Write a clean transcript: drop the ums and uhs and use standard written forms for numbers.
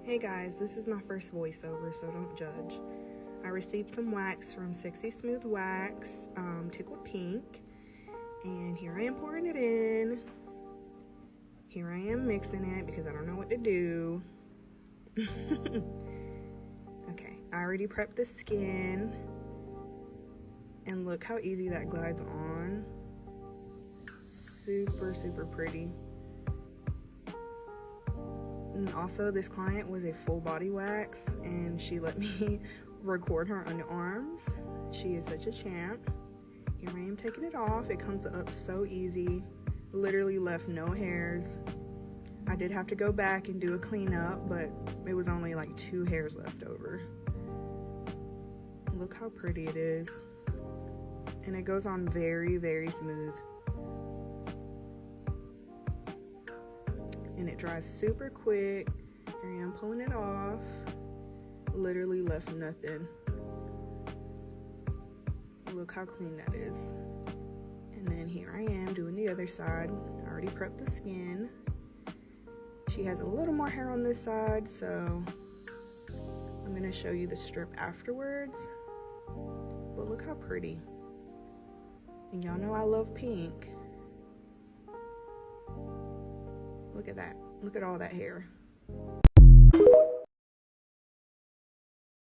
Hey guys, this is my first voiceover, so don't judge. I received some wax from Sexy Smooth Wax, Tickled Pink, and here I am pouring it in. Here I am mixing it because I don't know what to do. Okay, I already prepped the skin, and look how easy that glides on. Super, super pretty. And also, this client was a full body wax, and she let me record her underarms. She is such a champ. Here I am taking it off. It comes up so easy. Literally left no hairs. I did have to go back and do a cleanup, but it was only like 2 hairs left over. Look how pretty it is. And it goes on very, very smooth. And it dries super quick. Here I am pulling it off. Literally left nothing. Look how clean that is. And then here I am doing the other side. I already prepped the skin. She has a little more hair on this side, so I'm gonna show you the strip afterwards. But look how pretty. And y'all know I love pink. Look at that. Look at all that hair.